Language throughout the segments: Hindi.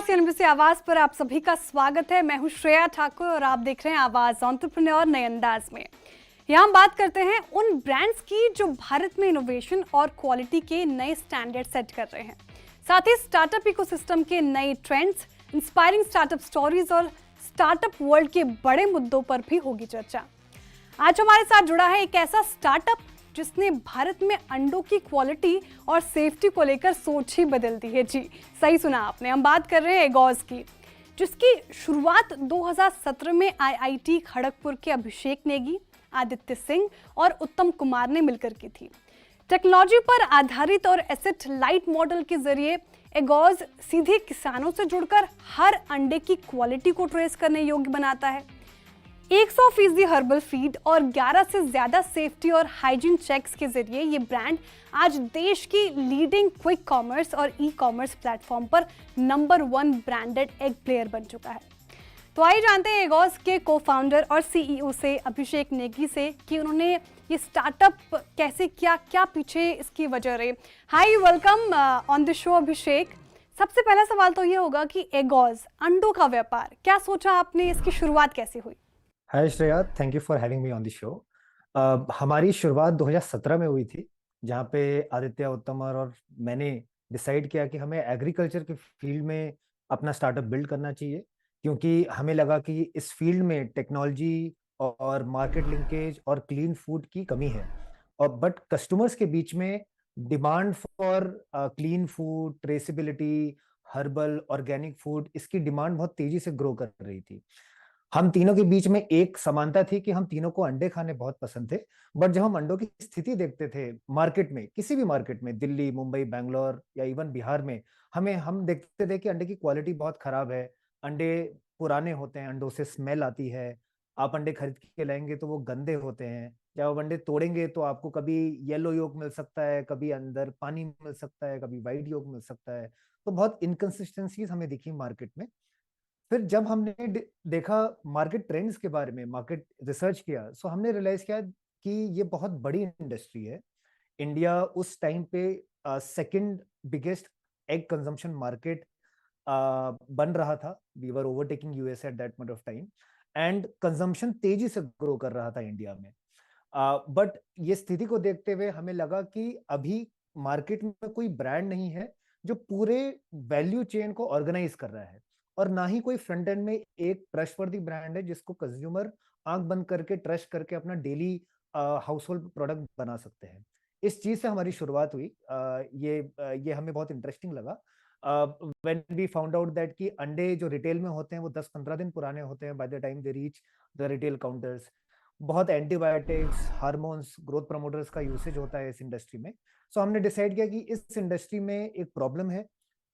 सीएनबीसी आवाज पर आप सभी का स्वागत है। मैं हूं श्रेया ठाकुर और आप देख रहे हैं आवाज एंटरप्रेन्योर नए अंदाज में। यहाँ हम बात करते हैं उन ब्रांड्स की जो भारत में इनोवेशन और क्वालिटी के नए स्टैंडर्ड सेट कर रहे हैं। साथ ही स्टार्टअप इकोसिस्टम के नए ट्रेंड्स, इंस्पायरिंग स्टार्टअप स्टोरीज और स्टार्टअप वर्ल्ड के बड़े मुद्दों पर भी होगी चर्चा। आज हमारे साथ जुड़ा है एक ऐसा स्टार्टअप जिसने भारत में अंडों की क्वालिटी और सेफ्टी को लेकर सोच ही बदल दी है। जी सही सुना आपने, हम बात कर रहे हैं एगोज की, जिसकी शुरुआत 2017 में आईआईटी खड़गपुर के अभिषेक नेगी, आदित्य सिंह और उत्तम कुमार ने मिलकर की थी। टेक्नोलॉजी पर आधारित और एसेट लाइट मॉडल के जरिए एगोज सीधे किसानों से जुड़कर हर अंडे की क्वालिटी को ट्रेस करने योग्य बनाता है। 100% हर्बल फीड और 11 से ज्यादा सेफ्टी और हाइजीन चेक्स के जरिए ये ब्रांड आज देश की लीडिंग क्विक कॉमर्स और ई कॉमर्स प्लेटफॉर्म पर नंबर 1 ब्रांडेड एग प्लेयर बन चुका है। तो आइए जानते हैं एगोज के को-फाउंडर और सीईओ से अभिषेक नेगी से कि उन्होंने ये स्टार्टअप कैसे किया, क्या पीछे इसकी वजह रही। हाय, वेलकम ऑन द शो अभिषेक। सबसे पहला सवाल तो ये होगा कि एगोज अंडों का व्यापार, क्या सोचा आपने, इसकी शुरुआत कैसे हुई? Hi Shreya, thank you for having me on the show. हमारी शुरुआत 2017 में हुई थी, जहाँ पे आदित्य, उत्तम और मैंने डिसाइड किया कि हमें एग्रीकल्चर के फील्ड में अपना स्टार्टअप बिल्ड करना चाहिए, क्योंकि हमें लगा कि इस फील्ड में टेक्नोलॉजी और मार्केट लिंकेज और क्लीन फूड की कमी है। और बट कस्टमर्स के बीच में demand for clean food, traceability, herbal, organic food, इसकी डिमांड बहुत तेजी से ग्रो कर रही थी। हम तीनों के बीच में एक समानता थी कि हम तीनों को अंडे खाने बहुत पसंद थे। बट जब हम अंडों की स्थिति देखते थे मार्केट में, किसी भी मार्केट में, दिल्ली, मुंबई, बैंगलोर या इवन बिहार में, हम देखते थे कि अंडे की क्वालिटी बहुत खराब है। अंडे पुराने होते हैं, अंडों से स्मेल आती है। आप अंडे खरीद के लाएंगे तो वो गंदे होते हैं। जब आप अंडे तोड़ेंगे तो आपको कभी येलो योक मिल सकता है, कभी अंदर पानी मिल सकता है, कभी व्हाइट योक मिल सकता है। तो बहुत इनकंसिस्टेंसीज हमें दिखी मार्केट में। फिर जब हमने देखा मार्केट ट्रेंड्स के बारे में, मार्केट रिसर्च किया, सो हमने रियलाइज किया कि ये बहुत बड़ी इंडस्ट्री है। इंडिया उस टाइम पे second biggest egg consumption market बन रहा था। We were overtaking US at that point of time, and consumption तेजी से ग्रो कर रहा था इंडिया में। बट ये स्थिति को देखते हुए हमें लगा कि अभी मार्केट में कोई ब्रांड नहीं है जो पूरे वैल्यू चेन को ऑर्गेनाइज कर रहा है, और ना ही कोई फ्रंट एंड में एक ट्रस्टवर्दी ब्रांड है जिसको कंज्यूमर आंख बंद करके ट्रस्ट करके अपना डेली हाउस होल्ड प्रोडक्ट बना सकते हैं। इस चीज से हमारी शुरुआत हुई। ये हमें बहुत इंटरेस्टिंग लगा when we found out that कि अंडे जो रिटेल में होते हैं वो 10-15 दिन पुराने होते हैं by the time they reach the retail counters. बहुत एंटीबायोटिक्स, हार्मोन्स, ग्रोथ प्रमोटर्स का यूसेज होता है इस इंडस्ट्री में। सो हमने डिसाइड किया कि इस इंडस्ट्री में एक प्रॉब्लम है,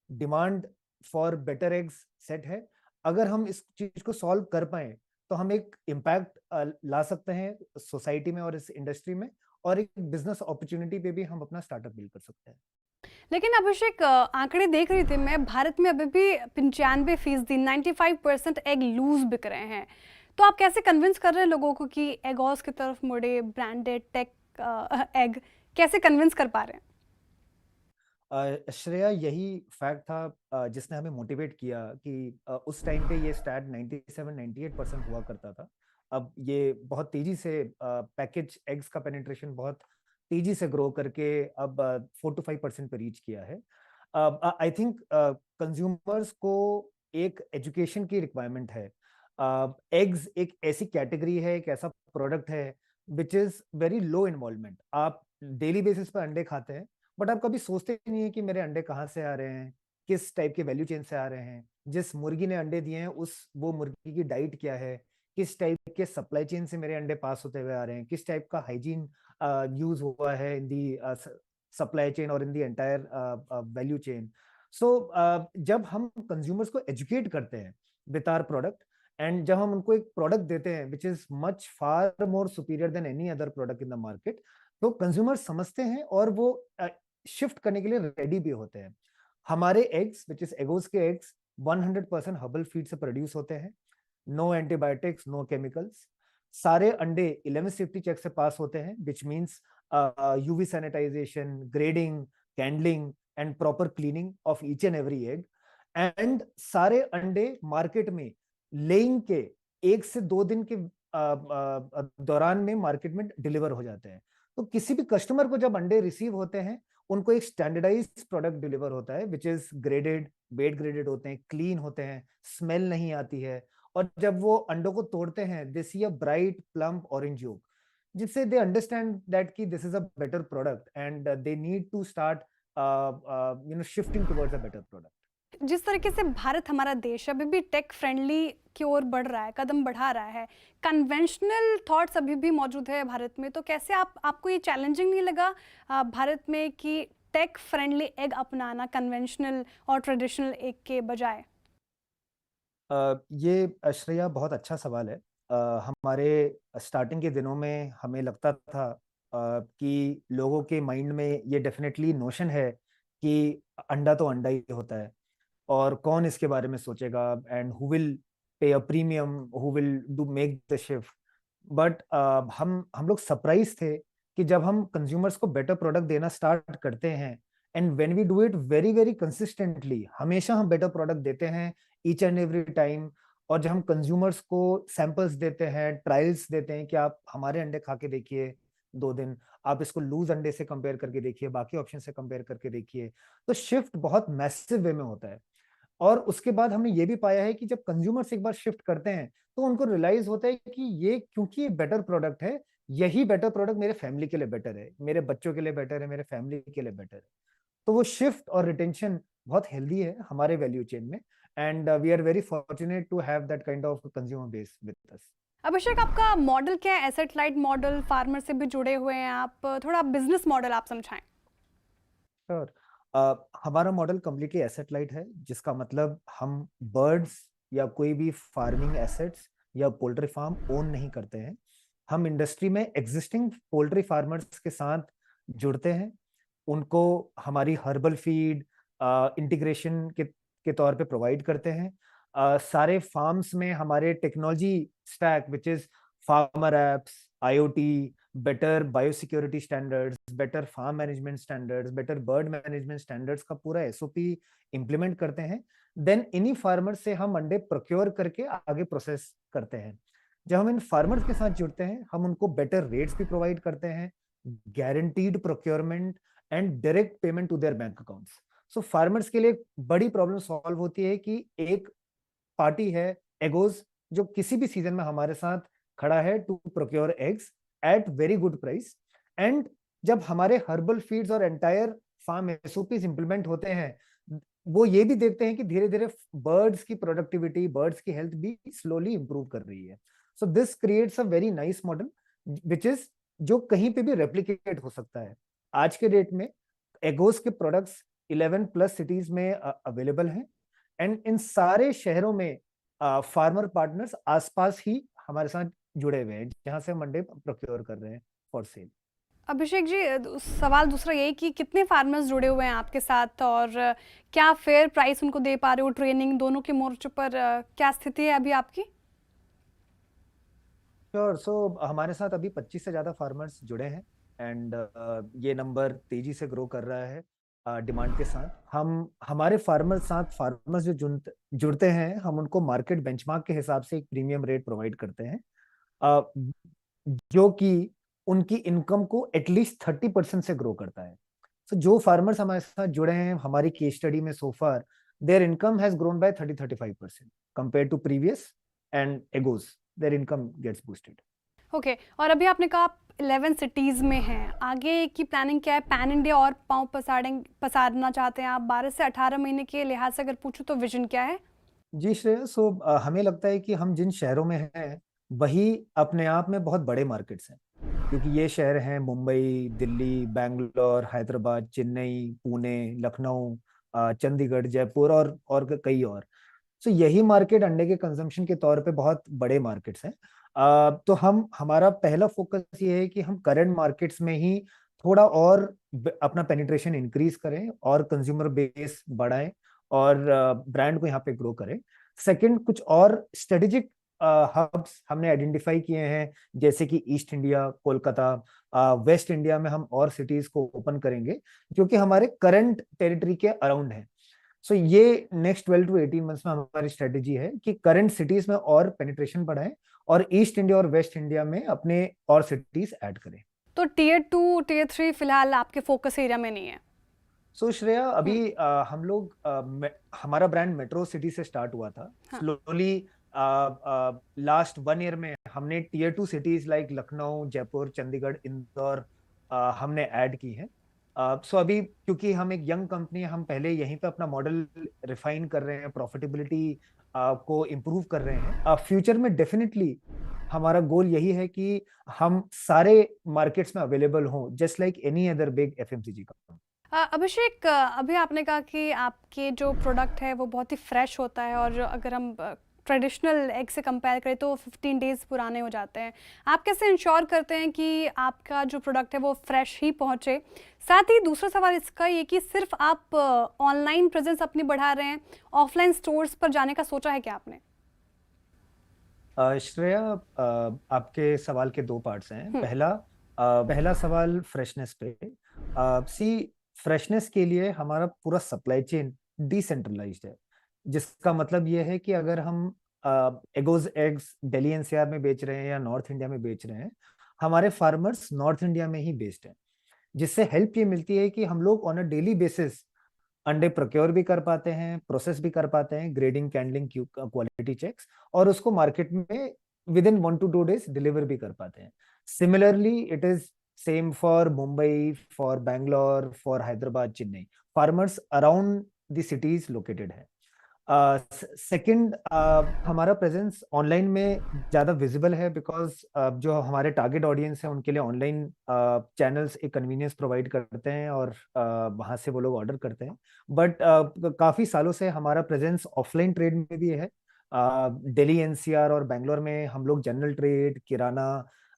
demand for better eggs set है। अगर हम इस चीज को सॉल्व कर पाए तो हम एक इम्पैक्ट ला सकते हैं सोसाइटी में और इस इंडस्ट्री में, और एक बिजनेस अपॉर्चुनिटी पे भी हम अपना स्टार्टअप बिल्ड कर सकते हैं। लेकिन अभिषेक, आंकड़े देख रही थी मैं, भारत में अभी भी 95%, 95% एग लूज बिक रहे हैं। तो आप कैसे कन्विंस कर रहे हैं लोगों को कि एगोज की तरफ मुड़े, ब्रांडेड टेक एग, कैसे कन्विंस कर पा रहे हैं? श्रेया, यही फैक्ट था जिसने हमें मोटिवेट किया कि उस टाइम पे ये स्टैट 97-98% हुआ करता था। अब ये बहुत तेजी से पैकेज एग्स का पेनिट्रेशन बहुत तेजी से ग्रो करके अब 4 to 5% पे रीच किया है। आई थिंक कंज्यूमर्स को एक एजुकेशन की रिक्वायरमेंट है। एग्स एक ऐसी कैटेगरी है, एक ऐसा प्रोडक्ट है which is very low involvement. आप डेली बेसिस पर अंडे खाते हैं, बट आप कभी सोचते नहीं है कि मेरे अंडे कहाँ से आ रहे हैं, किस टाइप के वैल्यू चेन से आ रहे हैं, जिस मुर्गी ने अंडे दिए हैं उस वो मुर्गी की डाइट क्या है, किस टाइप के सप्लाई चेन से मेरे अंडे पास होते हुए आ रहे हैं, किस टाइप का हाइजीन यूज हुआ है इन दी सप्लाई चेन और इन दी एंटायर वैल्यू चेन। सो जब हम कंज्यूमर्स को एजुकेट करते हैं विद आवर प्रोडक्ट, एंड जब हम उनको एक प्रोडक्ट देते हैं which is much far more superior than any other product in the market, तो कंज्यूमर समझते हैं और वो शिफ्ट करने के लिए रेडी भी होते हैं। हमारे एग्स विच इज एगोज के एग्स 100% हर्बल फीड से प्रोड्यूस होते हैं। No antibiotics, no chemicals. सारे अंडे 11 सेफ्टी चेक से पास होते हैं, which means UV sanitization, grading, candling and proper cleaning of each and every egg. And सारे अंडे मार्केट में लेइंग के 1 से 2 दिन के दौरान में मार्केट में डिलीवर हो जाते हैं। तो किसी भी कस्टमर को जब अंडे रिसीव होते हैं, उनको एक स्टैंडर्डाइज्ड प्रोडक्ट डिलीवर होता है, which is graded, weight graded होते हैं, क्लीन होते हैं, स्मेल नहीं आती है। और जब वो अंडों को तोड़ते हैं, they see a bright plump orange yolk, जिससे दे अंडरस्टैंड दैट कि this is a better product and they need to start shifting towards a better product. जिस तरीके से भारत हमारा देश अभी भी टेक फ्रेंडली की ओर बढ़ रहा है, कदम बढ़ा रहा है, कन्वेंशनल थॉट्स अभी भी मौजूद है भारत में, तो कैसे आपको ये चैलेंजिंग नहीं लगा भारत में कि टेक फ्रेंडली एग अपनाना कन्वेंशनल और ट्रेडिशनल एग के बजाय? ये श्रेया बहुत अच्छा सवाल है। हमारे स्टार्टिंग के दिनों में हमें लगता था कि लोगों के माइंड में ये डेफिनेटली नोशन है कि अंडा तो अंडा ही होता है और कौन इसके बारे में सोचेगा, and who will pay a premium, who will do make the shift. But हम लोग सरप्राइज थे कि जब हम कंज्यूमर्स को बेटर प्रोडक्ट देना स्टार्ट करते हैं, and when we do it very very consistently, हमेशा हम बेटर प्रोडक्ट देते हैं ईच एंड एवरी टाइम। और जब हम कंज्यूमर्स को सैंपल्स देते हैं, ट्रायल्स देते हैं कि आप हमारे अंडे खा के देखिए 2 दिन, आप इसको लूज अंडे से कंपेयर करके देखिए, बाकी ऑप्शन से कंपेयर करके देखिए, तो शिफ्ट बहुत मैसिव वे में होता है। और उसके बाद हमने ये भी पाया है कि जब कंज्यूमर्स एक बार शिफ्ट करते हैं, तो उनको रियलाइज होता है कि ये क्योंकि ये बेटर प्रोडक्ट है, यही बेटर प्रोडक्ट मेरे फैमिली के लिए बेटर है, मेरे बच्चों के लिए बेटर है, मेरे फैमिली के लिए बेटर है। तो वो शिफ्ट और रिटेंशन बहुत हेल्दी है हमारे वैल्यू चेन में, and we are very fortunate to have that kind of consumer base with us. Abhishek, आपका मॉडल क्या है? एसेट लाइट मॉडल, फार्मर से भी जुड़े हुए हैं आप, थोड़ा बिजनेस मॉडल आप समझाएं। श्योर। हमारा मॉडल कम्प्लीटली एसेट लाइट है, जिसका मतलब हम बर्ड्स या कोई भी फार्मिंग एसेट्स या पोल्ट्री फार्म ओन नहीं करते हैं। हम इंडस्ट्री में एग्जिस्टिंग पोल्ट्री फार्मर्स के साथ जुड़ते हैं, उनको हमारी हर्बल फीड इंटीग्रेशन के तौर पे प्रोवाइड करते हैं। सारे फार्म्स में हमारे technology stack, which is farmer apps, IoT, better biosecurity standards, better farm management standards, better bird management standards का पूरा एसओपी इंप्लीमेंट करते हैं। देन इन्हीं फार्मर से हम अंडे प्रोक्योर करके आगे प्रोसेस करते हैं। जब हम इन फार्मर्स के साथ जुड़ते हैं, हम उनको बेटर रेट्स भी प्रोवाइड करते हैं, guaranteed procurement and direct payment to their bank accounts. So farmers के लिए बड़ी प्रॉब्लम सॉल्व होती है कि एक पार्टी है एगोज, जो किसी भी सीजन में हमारे साथ खड़ा है to procure eggs at very good price. And जब हमारे हर्बल फीड्स और एंटायर फार्म एसओपीज इंप्लीमेंट होते हैं, वो ये भी देखते हैं कि धीरे धीरे बर्ड्स की प्रोडक्टिविटी, बर्ड्स की हेल्थ भी स्लोली इंप्रूव कर रही है। So this creates a very nice model, which is जो कहीं पे भी रेप्लिकेट हो सकता है। आज के डेट में एगोस के प्रोडक्ट्स 11+ सिटीज में अवेलेबल हैं, एंड इन सारे शहरों में फार्मर पार्टनर्स आसपास ही हमारे साथ जुड़े हुए हैं, जहां से हम अंडे प्रोक्योर कर रहे हैं फॉर सेल। अभिषेक जी, सवाल दूसरा यही कि कितने फार्मर्स जुड़े हुए हैं आपके साथ, और क्या फेयर प्राइस उनको दे पा रहे हो? ट्रेनिंग दोनों के मोर्चों पर क्या स्थिति है अभी आपकी? श्योर। सो हमारे साथ अभी 25 से ज्यादा फार्मर्स जुड़े हैं, एंड ये नंबर तेजी से ग्रो कर रहा है डिमांड के साथ। हम हमारे फार्मर्स जो जुड़ते हैं, हम उनको मार्केट बेंचमार्क के हिसाब से एक प्रीमियम रेट प्रोवाइड करते हैं, अ, जो कि उनकी इनकम को एटलीस्ट 30% से ग्रो करता है। सो जो फार्मर्स हमारे साथ जुड़े हैं, हमारी केस स्टडी में so far their income has grown by 30-35% compare to previous, and Eggoz their income gets boosted. Okay, और अभी आपने कहा आप 11 सिटीज़ में हैं, आगे की प्लानिंग क्या है? पैन इंडिया और पाँव पसारना चाहते हैं आप? 12 से 18 महीने के लिहाज से अगर पूछूं तो विजन क्या है? जी श्रेया, सो हमें लगता है कि हम जिन शहरों में हैं, वही अपने आप में बहुत बड़े मार्केट्स हैं, क्योंकि ये शहर हैं मुंबई, दिल्ली, बैंगलोर, हैदराबाद, चेन्नई, पुणे, लखनऊ, चंडीगढ़, जयपुर और कई और। सो यही मार्केट अंडे के कंजम्पशन के तौर पे बहुत बड़े मार्केट्स हैं। तो हमारा पहला फोकस ये है कि हम करंट मार्केट्स में ही थोड़ा और अपना पेनिट्रेशन इंक्रीज करें और कंज्यूमर बेस बढ़ाएं और ब्रांड को यहाँ पे ग्रो करें। सेकंड, कुछ और स्ट्रेटेजिक हब्स हमने आइडेंटिफाई किए हैं, जैसे कि east India, Kolkata, waste India में हम और सिटीज को ओपन करेंगे जो कि हमारे करंट टेरिटरी के अराउंड है। सो ये नेक्स्ट 12 टू 18 मंथ्स में हमारी स्ट्रेटेजी है कि करंट सिटीज में और पेनिट्रेशन बढ़ाएं और ईस्ट इंडिया और वेस्ट इंडिया में अपने और सिटीज ऐड करें। तो टियर 2 टियर 3 फिलहाल आपके फोकस एरिया में नहीं है? सो श्रेया, हम्म। अभी हम लोग हमारा ब्रांड मेट्रो सिटी से स्टार्ट हुआ था। हाँ। स्लोली लास्ट 1 ईयर में हमने tier 2 cities like Lucknow, Jaipur, Chandigarh, Indore हमने ऐड की है। सो अभी क्योंकि हम एक यंग कंपनी है, हम पहले यहीं पे अपना मॉडल रिफाइन कर रहे हैं, प्रॉफिटेबिलिटी को इम्प्रूव कर रहे हैं। फ्यूचर में डेफिनेटली हमारा गोल यही है कि हम सारे मार्केट्स में अवेलेबल हों, just like any other big FMCG company. Abhishek, अभी आपने कहा कि आपके जो प्रोडक्ट है वो बहुत ही फ्रेश होता है, और अगर हम ट्रेडिशनल एग से कंपेयर करें तो 15 डेज पुराने हो जाते हैं। आप कैसे इंश्योर करते हैं कि आपका जो प्रोडक्ट है वो फ्रेश ही पहुंचे? साथ ही दूसरा सवाल इसका ये कि सिर्फ आप ऑनलाइन प्रेजेंस अपनी बढ़ा रहे हैं, ऑफलाइन स्टोर्स पर जाने का सोचा है क्या आपने? श्रेया, आपके सवाल के दो पार्ट्स हैं। हम्म। पहला सवाल फ्रेशनेस पे। सी, फ्रेशनेस के लिए हमारा पूरा सप्लाई चेन डिसेंट्रलाइज्ड है, जिसका मतलब ये है कि अगर हम एगोज एग्स दिल्ली एनसीआर में बेच रहे हैं या नॉर्थ इंडिया में बेच रहे हैं, हमारे फार्मर्स नॉर्थ इंडिया में ही बेस्ड हैं, जिससे हेल्प ये मिलती है कि हम लोग ऑन अ डेली बेसिस अंडे प्रोक्योर भी कर पाते हैं, प्रोसेस भी कर पाते हैं, ग्रेडिंग, कैंडलिंग, क्वालिटी चेक्स, और उसको मार्केट में with in 1 to 2 days deliver भी कर पाते हैं। Similarly it is same for Mumbai, for Bangalore, for Hyderabad, Chennai. Farmers around the cities located है। सेकंड, हमारा प्रेजेंस ऑनलाइन में ज़्यादा विजिबल है, बिकॉज जो हमारे टारगेट ऑडियंस है उनके लिए ऑनलाइन चैनल्स एक कन्वीनियंस प्रोवाइड करते हैं, और वहाँ से वो लोग ऑर्डर करते हैं। बट काफ़ी सालों से हमारा प्रेजेंस ऑफलाइन ट्रेड में भी है। दिल्ली एनसीआर और बैंगलोर में हम लोग general trade, kirana,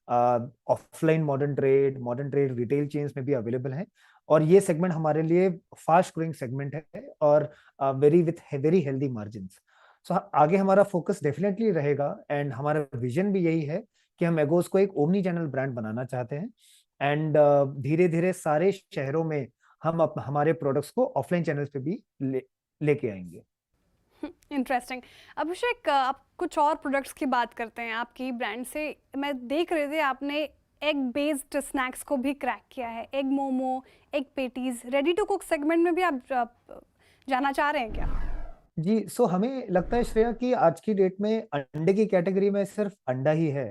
offline modern trade, retail chains में भी अवेलेबल हैं। और ये सेगमेंट हमारे लिए फास्ट ग्रोइंग सेगमेंट है, और वेरी हेल्दी मार्जिन्स। सो आगे हमारा फोकस डेफिनेटली रहेगा, एंड हमारा विजन भी यही है कि हम एगोज को एक ओमनी चैनल ब्रांड बनाना चाहते हैं। एंड धीरे धीरे सारे शहरों में हम हमारे प्रोडक्ट्स को ऑफलाइन चैनल्स पे भी लेके आएंगे। इंटरेस्टिंग। अभिषेक, आप कुछ और प्रोडक्ट्स की बात करते हैं आपकी ब्रांड से। मैं देख रही थी आपने एग बेस्ड स्नैक्स को भी क्रैक किया है, egg momo, egg patties, ready to cook segment में भी आप जाना चाह रहे हैं क्या? जी, सो हमें लगता है श्रेया कि आज की डेट में अंडे की कैटेगरी में सिर्फ अंडा ही है,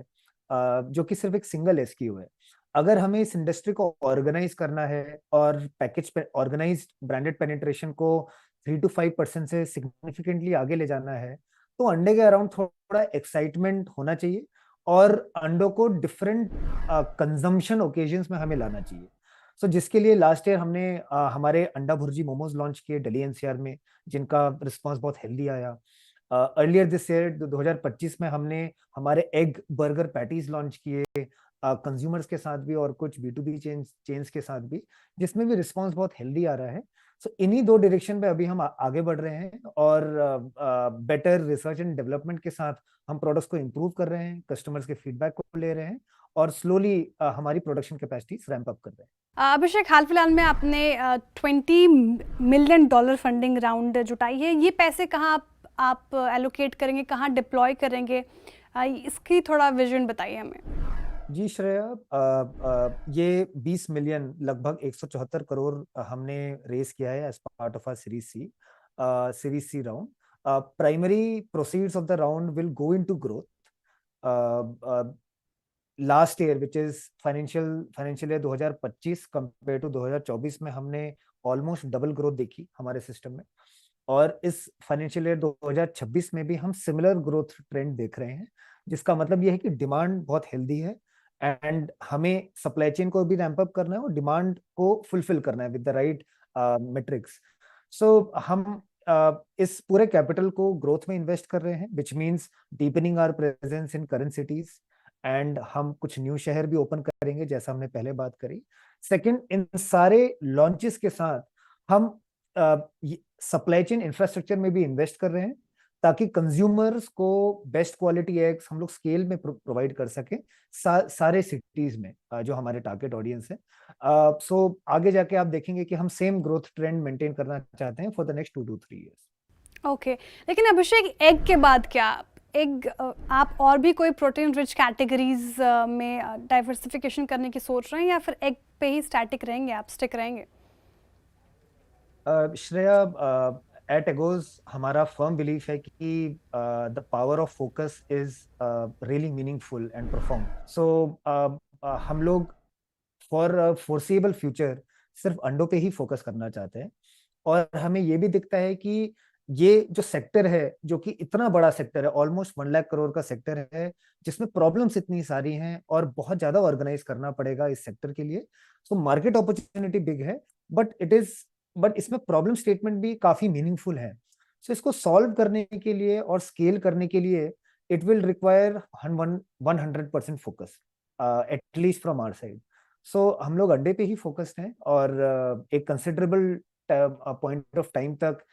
जो कि सिर्फ एक सिंगल एसक्यू है। अगर हमें इस इंडस्ट्री को ऑर्गेनाइज करना है और पैकेज पे ऑर्गेनाइज्ड ब्रांडेड पेनिट्रेशन को 3 to 5% से सिग्निफिकेंटली आगे ले जाना है, तो अंडे के अराउंड थोड़ा एक्साइटमेंट होना चाहिए, और अंडों को डिफरेंट कंजम्पशन ओकेजन्स में हमें लाना चाहिए। सो जिसके लिए लास्ट ईयर हमने हमारे अंडा भुर्जी मोमोज लॉन्च किए दिल्ली एनसीआर में, जिनका रिस्पांस बहुत हेल्दी आया। अर्लियर दिस ईयर 2025 में हमने हमारे एग बर्गर पैटीज लॉन्च किए, कंज्यूमर्स के साथ भी और कुछ B2B चेन्स के साथ भी, जिसमें भी रिस्पांस बहुत हेल्दी आ रहा है। सो इन्हीं दो डायरेक्शन पे अभी हम आगे बढ़ रहे हैं, और बेटर रिसर्च एंड डेवलपमेंट के साथ हम प्रोडक्ट्स को इम्प्रूव कर रहे हैं, कस्टमर्स के फीडबैक को ले रहे हैं, और स्लोली हमारी प्रोडक्शन कैपेसिटी रैंप अप कर रहे हैं। अभिषेक, हाल फिलहाल में आपने $20 मिलियन फंडिंग राउंड जुटाई है। ये पैसे कहाँ आप एलोकेट करेंगे, कहाँ डिप्लॉय करेंगे? इसकी थोड़ा विजन बताइए हमें। जी श्रेया, ये 20 मिलियन, लगभग 174 करोड़ हमने रेस किया है as part of our series C round. Primary proceeds of the round will go into growth. Last year which is financial year 2025 compare to 2024 में हमने ऑलमोस्ट डबल ग्रोथ देखी हमारे सिस्टम में, और इस फाइनेंशियल ईयर 2026 में भी हम सिमिलर ग्रोथ ट्रेंड देख रहे हैं, जिसका मतलब यह है कि डिमांड बहुत हेल्दी है, एंड हमें सप्लाई चेन को भी रैंप अप करना है और डिमांड को फुलफिल करना है विद द राइट मेट्रिक्स। सो हम इस पूरे कैपिटल को ग्रोथ में इन्वेस्ट कर रहे हैं, which means deepening our presence in current cities, and हम कुछ न्यू शहर भी ओपन करेंगे, जैसा हमने पहले बात करी। सेकंड, इन सारे लॉन्चेस के साथ हम सप्लाई चेन इंफ्रास्ट्रक्चर में भी इन्वेस्ट कर रहे हैं, ताकि कंज्यूमर्स को बेस्ट क्वालिटी एग्स हम लोग स्केल में प्रोवाइड कर सकें सारे सिटीज में, जो हमारे टारगेट ऑडियंस है। सो आगे जाके आप देखेंगे कि हम सेम ग्रोथ ट्रेंड मेंटेन करना चाहते हैं for the next 2 to 3 years। Okay, लेकिन अभिषेक एग के बाद क्या? एग आप और भी कोई प्रोटीन रिच कैटेगरीज में डाइवर्सिफिकेशन करने की सोच रहे हैं, या फिर एग पे ही स्टैटिक रहेंगे, आप स्टिक रहेंगे? श्रेया, एट एगोज हमारा फर्म बिलीफ है कि the power of focus is really meaningful and perform. So हम लोग फॉर फोर्सेबल फ्यूचर सिर्फ अंडों पे ही फोकस करना चाहते हैं, और हमें ये भी दिखता है कि ये जो सेक्टर है, जो कि इतना बड़ा सेक्टर है, ऑलमोस्ट 1 लाख करोड़ का सेक्टर है, जिसमें प्रॉब्लम्स इतनी सारी हैं और बहुत ज्यादा ऑर्गेनाइज करना पड़ेगा इस सेक्टर के लिए। सो मार्केट अपॉर्चुनिटी बिग है, बट इसमें प्रॉब्लम स्टेटमेंट भी काफी मीनिंगफुल है। सो इसको सॉल्व करने के लिए और स्केल करने के लिए it will require 100% focus, at least from our side. So हम लोग अंडे पे ही फोकस्ड हैं, और एक कंसिडरेबल पॉइंट ऑफ टाइम तक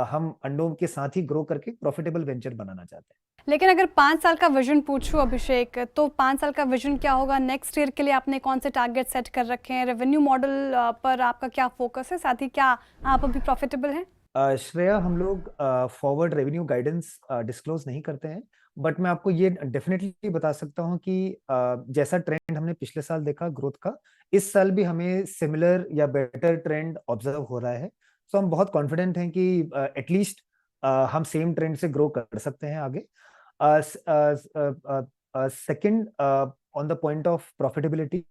हम अंडों के साथ ही ग्रो करके प्रॉफिटेबल वेंचर बनाना चाहते हैं। लेकिन अगर 5 साल का विजन पूछूं अभिषेक, तो 5 साल का विजन क्या होगा? नेक्स्ट ईयर के लिए आपने कौन से टारगेट सेट कर रखे हैं? रेवेन्यू मॉडल पर आपका क्या फोकस है? साथ ही क्या आप अभी प्रॉफिटेबल हैं? श्रेया, हम लोग फॉरवर्ड रेवेन्यू गाइडेंस डिस्क्लोज नहीं करते हैं, बट मैं आपको ये डेफिनेटली बता सकता हूँ कि जैसा ट्रेंड हमने पिछले साल देखा ग्रोथ का, इस साल भी हमें सिमिलर या बेटर ट्रेंड ऑब्जर्व हो रहा है। सो हम बहुत कॉन्फिडेंट हैं कि एटलीस्ट हम सेम ट्रेंड से ग्रो कर सकते हैं आगे। Second, on the point of profitability,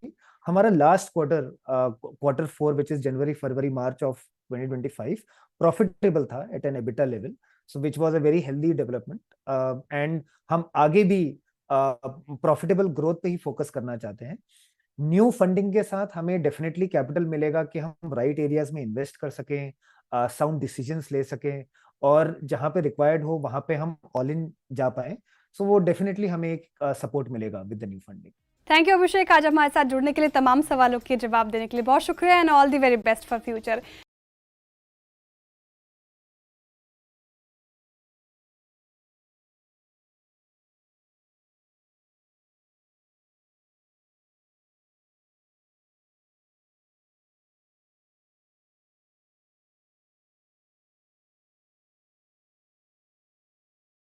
हमारा last quarter 4 which is January February March of 2025 profitable था at an EBITDA level, so which was a very healthy development, and हम आगे भी प्रॉफिटेबल ग्रोथ पे ही फोकस करना चाहते हैं। न्यू फंडिंग के साथ हमें डेफिनेटली कैपिटल मिलेगा कि हम राइट एरियाज में इन्वेस्ट कर सकें, साउंड डिसीजंस ले सकें, और जहां पे रिक्वायर्ड हो वहां पे हम ऑल इन जा पाए। सो वो डेफिनेटली हमें एक सपोर्ट मिलेगा with the new funding. Thank you Abhishek, आज हमारे साथ जुड़ने के लिए, तमाम सवालों के जवाब देने के लिए बहुत शुक्रिया, and all the very best for future.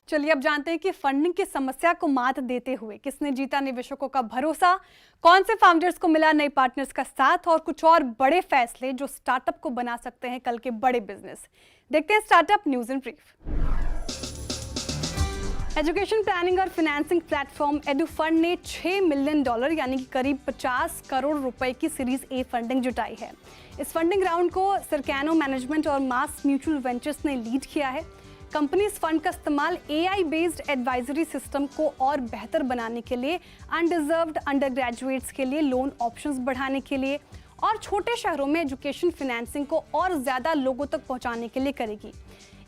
चलिए अब जानते हैं कि फंडिंग की समस्या को मात देते हुए किसने जीता निवेशकों का भरोसा, कौन से फाउंडर्स को मिला नए पार्टनर्स का साथ, और कुछ और बड़े फैसले जो स्टार्टअप को बना सकते हैं कल के बड़े बिजनेस। देखते हैं startup news in brief. Education planning और फाइनेंसिंग प्लेटफॉर्म एडुफंड ने $6 मिलियन यानी कि करीब 50 करोड़ रुपए की सीरीज ए फंडिंग जुटाई है। इस फंडिंग राउंड को सरकानो मैनेजमेंट और मास म्यूचुअल वेंचर्स ने लीड किया है। कंपनी इस फंड का इस्तेमाल AI बेस्ड एडवाइजरी सिस्टम को और बेहतर बनाने के लिए, अनडिजर्व्ड अंडर ग्रेजुएट्स के लिए लोन ऑप्शंस बढ़ाने के लिए, और छोटे शहरों में एजुकेशन फाइनेंसिंग को और ज़्यादा लोगों तक पहुंचाने के लिए करेगी।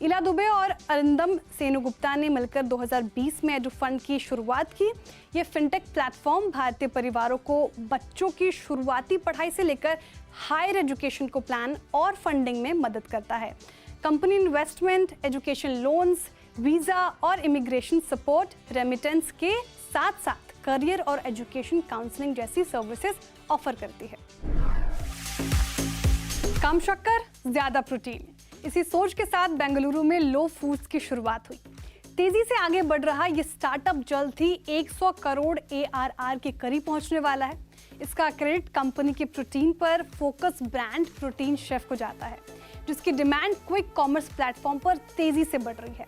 इला दुबे और अरिंदम सेनुगुप्ता ने मिलकर 2020 में एडुफंड की शुरुआत की। ये फिनटेक प्लेटफॉर्म भारतीय परिवारों को बच्चों की शुरुआती पढ़ाई से लेकर हायर एजुकेशन को प्लान और फंडिंग में मदद करता है। Company investment, education loans, visa और इमिग्रेशन सपोर्ट, रेमिटेंस के साथ साथ करियर और एजुकेशन काउंसलिंग जैसी सर्विसेज ऑफर करती है। कम शक्कर, ज़्यादा प्रोटीन, इसी सोच के साथ बेंगलुरु में लो फूड्स की शुरुआत हुई। तेजी से आगे बढ़ रहा ये स्टार्टअप जल्द ही 100 करोड़ ARR के करीब पहुंचने वाला है। इसका क्रेडिट कंपनी के प्रोटीन पर फोकस ब्रांड प्रोटीन शेफ को जाता है, जिसकी डिमांड क्विक कॉमर्स प्लेटफॉर्म पर तेजी से बढ़ रही है।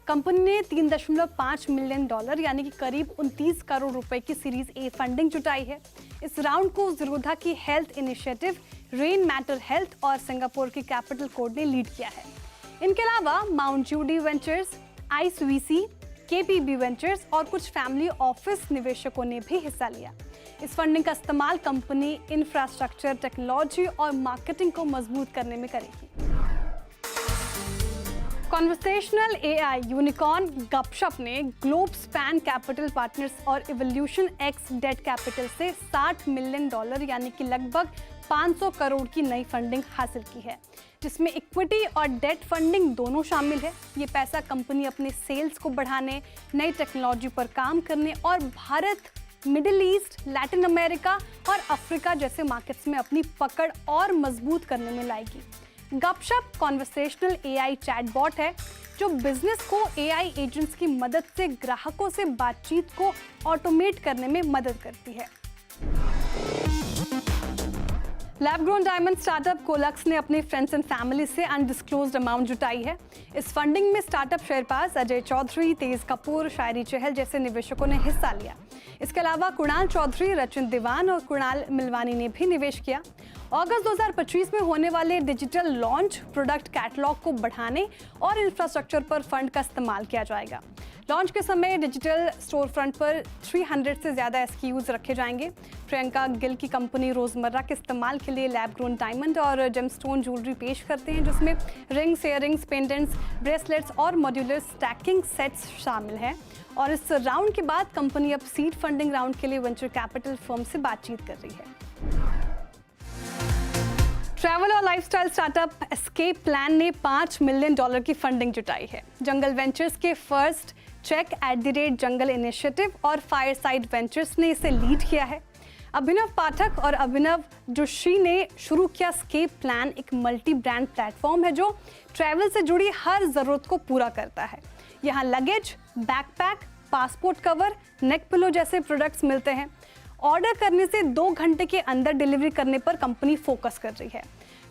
कंपनी ने $3.5 मिलियन यानी कि करीब 29 करोड़ रुपए की सीरीज ए फंडिंग जुटाई है। इस राउंड को ज़िरोधा की health initiative, Rainmatter health और सिंगापुर की कैपिटल कोड ने लीड किया है। इनके अलावा Mount Judi Ventures, Ice VC, KPB ventures और कुछ फैमिली ऑफिस निवेशकों ने भी हिस्सा लिया। इस फंडिंग का इस्तेमाल कंपनी इंफ्रास्ट्रक्चर, टेक्नोलॉजी और मार्केटिंग को मजबूत करने में करेगी। कॉन्वर्सेशनल AI यूनिकॉर्न गपशप ने ग्लोब स्पैन कैपिटल पार्टनर्स और इवोल्यूशन X डेट कैपिटल से $60 मिलियन यानी कि लगभग 500 करोड़ की नई फंडिंग हासिल की है, जिसमें इक्विटी और डेट फंडिंग दोनों शामिल है। ये पैसा कंपनी अपने सेल्स को बढ़ाने, नई टेक्नोलॉजी पर काम करने और Bharat, middle east, Latin America और अफ्रीका जैसे मार्केट्स में अपनी पकड़ और मजबूत करने में लाएगी। गपशप कॉन्वर्सेशनल एआई चैटबॉट है जो बिजनेस को एआई एजेंट्स की मदद से ग्राहकों से बातचीत को ऑटोमेट करने में मदद करती है। लैब ग्रोन डायमंड स्टार्टअप कोलक्स ने अपने फ्रेंड्स एंड फैमिली से अनडिस्क्लोज्ड अमाउंट जुटाई है। इस फंडिंग में स्टार्टअप शेयरपास अजय चौधरी, तेज कपूर, शायरी चहल जैसे निवेशकों ने हिस्सा लिया। इसके अलावा कुणाल चौधरी, रचिन दीवान और कुणाल मिलवानी ने भी निवेश किया। अगस्त 2025 में होने वाले डिजिटल लॉन्च, प्रोडक्ट कैटलॉग को बढ़ाने और इंफ्रास्ट्रक्चर पर फंड का इस्तेमाल किया जाएगा। लॉन्च के समय डिजिटल स्टोर फ्रंट पर 300 से ज़्यादा SKUs रखे जाएंगे। प्रियंका गिल की कंपनी रोज़मर्रा के इस्तेमाल के लिए लैब ग्रोन डायमंड और जेमस्टोन ज्वेलरी पेश करते हैं, जिसमें रिंग्स, इयररिंग्स, पेंडेंट्स, ब्रेसलेट्स और मॉड्यूलर स्टैकिंग सेट्स शामिल हैं। और इस राउंड के बाद कंपनी अब सीड फंडिंग राउंड के लिए वेंचर कैपिटल फर्म से बातचीत कर रही है। ट्रैवल और लाइफस्टाइल स्टार्टअप एस्केप प्लान ने $5 मिलियन की फंडिंग जुटाई है। जंगल वेंचर्स के फर्स्ट चेक @जंगल इनिशिएटिव और फायरसाइड वेंचर्स ने इसे लीड किया है। अभिनव पाठक और अभिनव जोशी ने शुरू किया एस्केप प्लान एक मल्टी ब्रांड प्लेटफॉर्म है जो ट्रैवल से जुड़ी हर ज़रूरत को पूरा करता है। यहाँ luggage, backpack, passport cover, neck pillow जैसे प्रोडक्ट्स मिलते हैं। ऑर्डर करने से 2 घंटे के अंदर डिलीवरी करने पर कंपनी फोकस कर रही है।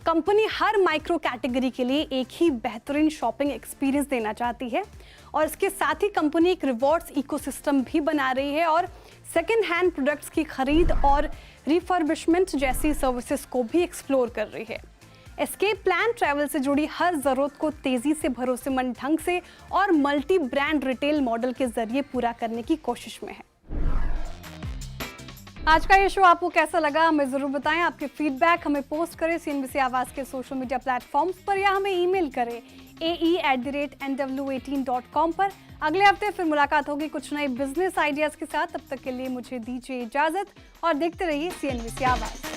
कंपनी हर माइक्रो कैटेगरी के लिए एक ही बेहतरीन शॉपिंग एक्सपीरियंस देना चाहती है और इसके साथ ही कंपनी एक रिवॉर्ड्स इकोसिस्टम भी बना रही है और सेकेंड हैंड प्रोडक्ट्स की खरीद और रिफर्बिशमेंट जैसी सर्विसेज को भी एक्सप्लोर कर रही है। एस्केप प्लान ट्रैवल से जुड़ी हर ज़रूरत को तेज़ी से, भरोसेमंद ढंग से और मल्टी ब्रांड रिटेल मॉडल के जरिए पूरा करने की कोशिश में है। आज का ये शो आपको कैसा लगा हमें ज़रूर बताएं। आपके फीडबैक हमें पोस्ट करें CNBC आवाज़ के सोशल मीडिया प्लेटफॉर्म्स पर या हमें ईमेल करें ae@nw18.com पर। अगले हफ्ते फिर मुलाकात होगी कुछ नए बिजनेस आइडियाज़ के साथ। तब तक के लिए मुझे दीजिए इजाज़त और देखते रहिए CNBC आवाज़।